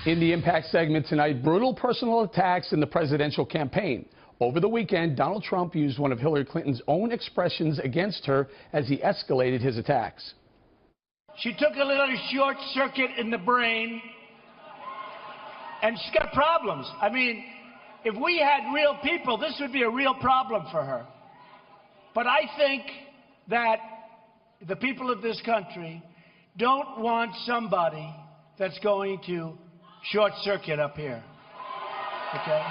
In the Impact segment tonight, brutal personal attacks in the presidential campaign. Over the weekend, Donald Trump used one of Hillary Clinton's own expressions against her as he escalated his attacks. She took a little short circuit in the brain, and she's got problems. I mean, if we had real people, this would be a real problem for her. But I think that the people of this country don't want somebody that's going to short circuit up here. Okay?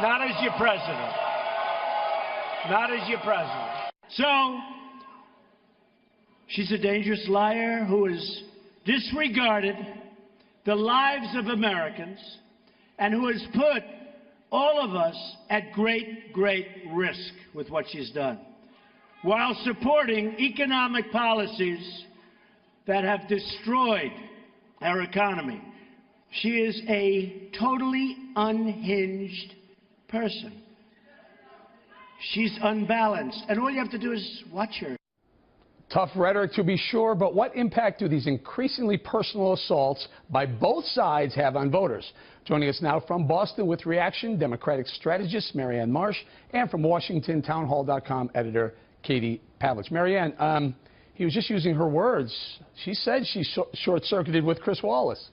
Not as your president. Not as your president. So, she's a dangerous liar who has disregarded the lives of Americans and who has put all of us at great, great risk with what she's done, while supporting economic policies that have destroyed our economy. She is a totally unhinged person. She's unbalanced, and all you have to do is watch her. Tough rhetoric to be sure, but what impact do these increasingly personal assaults by both sides have on voters? Joining us now from Boston with reaction, Democratic strategist Marianne Marsh, and from Washington, townhall.com editor Katie Pavlich. Marianne, he was just using her words. She said she short-circuited with Chris Wallace.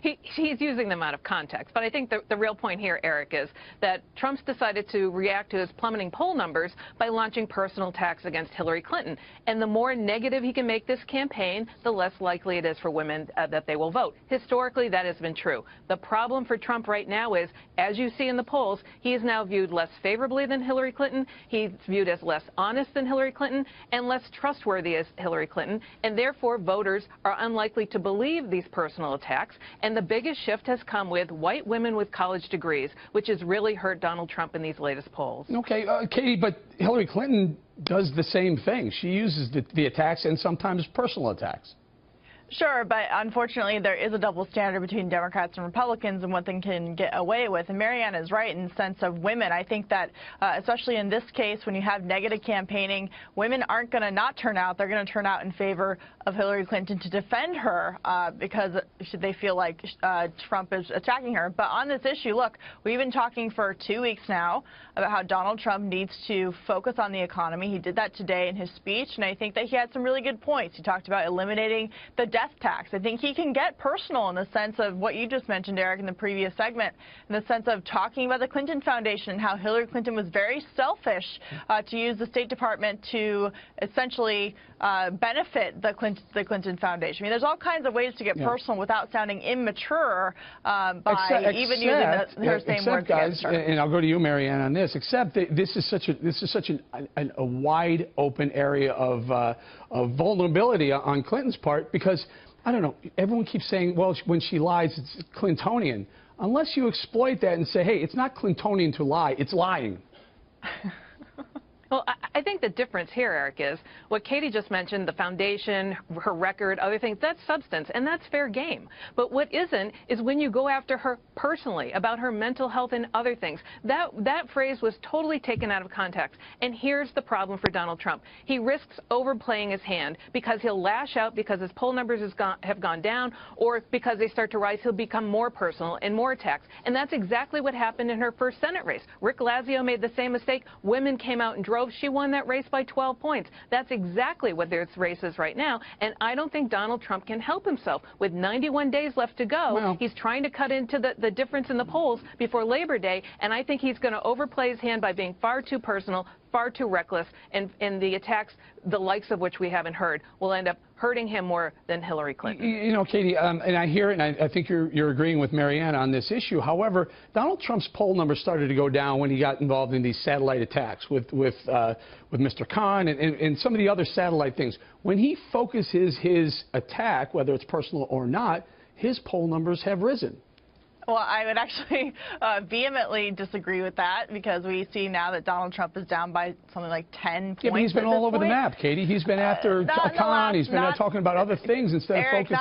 He's using them out of context. But I think the real point here, Eric, is that Trump's decided to react to his plummeting poll numbers by launching personal attacks against Hillary Clinton. And the more negative he can make this campaign, the less likely it is for women that they will vote. Historically, that has been true. The problem for Trump right now is, as you see in the polls, he is now viewed less favorably than Hillary Clinton. He's viewed as less honest than Hillary Clinton and less trustworthy as Hillary Clinton. And therefore, voters are unlikely to believe these personal attacks. And the biggest shift has come with white women with college degrees, which has really hurt Donald Trump in these latest polls. Okay, Katie, but Hillary Clinton does the same thing. She uses the attacks and sometimes personal attacks. Sure, but unfortunately there is a double standard between Democrats and Republicans and what they can get away with. And Marianne is right in the sense of women. I think that especially in this case, when you have negative campaigning, women aren't going to not turn out. They're going to turn out in favor of Hillary Clinton to defend her because they feel like Trump is attacking her. But on this issue, look, we've been talking for 2 weeks now about how Donald Trump needs to focus on the economy. He did that today in his speech, and I think that he had some really good points. He talked about eliminating the death tax. I think he can get personal in the sense of what you just mentioned, Eric, in the previous segment, in the sense of talking about the Clinton Foundation and how Hillary Clinton was very selfish to use the State Department to essentially benefit the Clinton Foundation. I mean, there's all kinds of ways to get personal without sounding immature by even using her same words against her. And I'll go to you, Marianne, on this. Except that this is such a wide open area of vulnerability on Clinton's part, because I don't know, everyone keeps saying, well, when she lies, it's Clintonian. Unless you exploit that and say, hey, it's not Clintonian to lie, it's lying. Well, I think the difference here, Eric, is what Katie just mentioned, the foundation, her record, other things, that's substance, and that's fair game. But what isn't is when you go after her personally about her mental health and other things. That phrase was totally taken out of context. And here's the problem for Donald Trump. He risks overplaying his hand because he'll lash out because his poll numbers have gone down, or because they start to rise, he'll become more personal and more attacks. And that's exactly what happened in her first Senate race. Rick Lazio made the same mistake. Women came out and drove. She won that race by 12 points. That's exactly what this race is right now. And I don't think Donald Trump can help himself. With 91 days left to go, he's trying to cut into the difference in the polls before Labor Day. And I think he's going to overplay his hand by being far too personal, far too reckless, and the attacks, the likes of which we haven't heard, will end up hurting him more than Hillary Clinton. You know, Katie, and I hear it, and I think you're agreeing with Marianne on this issue. However, Donald Trump's poll numbers started to go down when he got involved in these satellite attacks with Mr. Khan and some of the other satellite things. When he focuses his attack, whether it's personal or not, his poll numbers have risen. Well, I would actually vehemently disagree with that, because we see now that Donald Trump is down by something like 10 points. Yeah, but he's been all over the map, Katie. He's been after Khan. He's been talking about other things instead of focusing.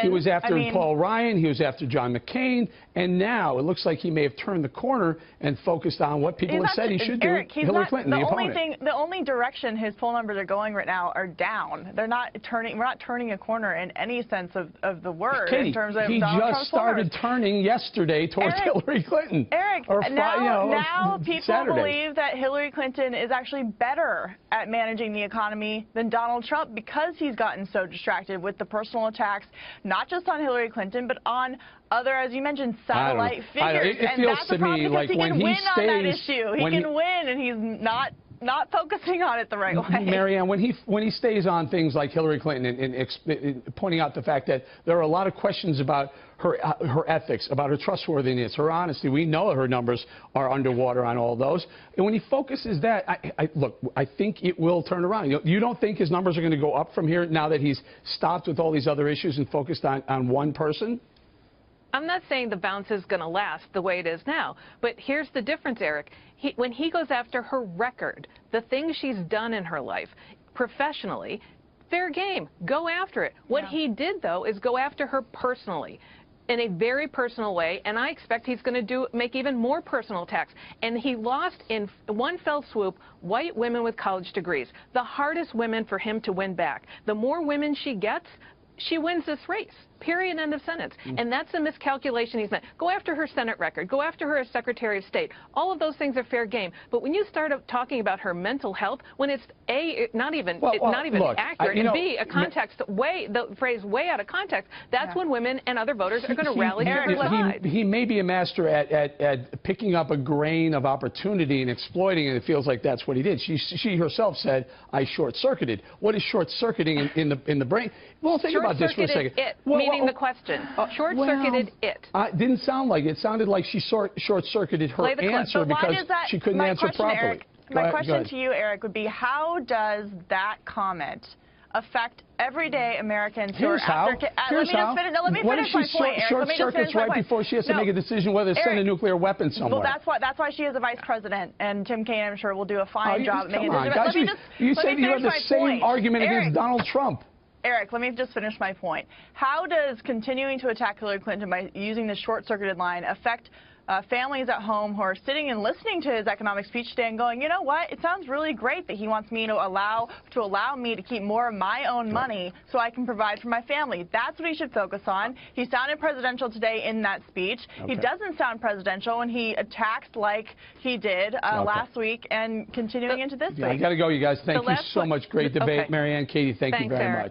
He was after Paul Ryan. He was after John McCain. And now it looks like he may have turned the corner and focused on what people have said he should do. Hillary Clinton, the opponent. The only direction his poll numbers are going right now are down. They're not turning. We're not turning a corner in any sense of the word. Katie, in terms of he Donald just Trump's started turning yesterday towards Hillary Clinton. Eric, now people Saturday. believe that Hillary Clinton is actually better at managing the economy than Donald Trump, because he's gotten so distracted with the personal attacks, not just on Hillary Clinton, but on other, as you mentioned, satellite figures. It feels to me like when he stays, on that issue. He can win, and he's not focusing on it the right way. Marianne, when he stays on things like Hillary Clinton and pointing out the fact that there are a lot of questions about her ethics, about her trustworthiness, her honesty. We know her numbers are underwater on all those. And when he focuses that, look, I think it will turn around. You don't think his numbers are going to go up from here now that he's stopped with all these other issues and focused on one person? I'm not saying the bounce is going to last the way it is now, but here's the difference, Eric. When he goes after her record, the things she's done in her life, professionally, fair game. Go after it. What he did, though, is go after her personally, in a very personal way, and I expect he's going to make even more personal attacks. And he lost in one fell swoop white women with college degrees, the hardest women for him to win back. The more women she gets, she wins this race. Period. End of sentence. And that's a miscalculation he's made. Go after her Senate record. Go after her as Secretary of State. All of those things are fair game. But when you start talking about her mental health, when it's not even look, accurate, and B, the phrase way out of context, that's when women and other voters are going to rally to her side. He may be a master at picking up a grain of opportunity and exploiting it. It feels like that's what he did. She herself said, "I short-circuited." What is short-circuiting in the brain? Well, think about this for a second. Meaning the question. Short-circuited it. Didn't sound like it. It sounded like she short-circuited her answer because she couldn't answer properly. My question to you, Eric, would be, how does that comment affect everyday Americans who are after... Let me finish my point, Eric. Short-circuits right before she has to make a decision whether to send a nuclear weapon somewhere. Well, that's why she is a vice president, and Tim Kaine, I'm sure, will do a fine job at making a decision. You said you have the same argument against Donald Trump. Eric, let me just finish my point. How does continuing to attack Hillary Clinton by using the short-circuited line affect families at home who are sitting and listening to his economic speech today and going, you know what, it sounds really great that he wants me to allow me to keep more of my own money so I can provide for my family. That's what he should focus on. He sounded presidential today in that speech. He doesn't sound presidential when he attacks like he did last week and continuing into this week. I got to go, you guys. Thank you so much. Great debate. Marianne, Katie, thank you very much.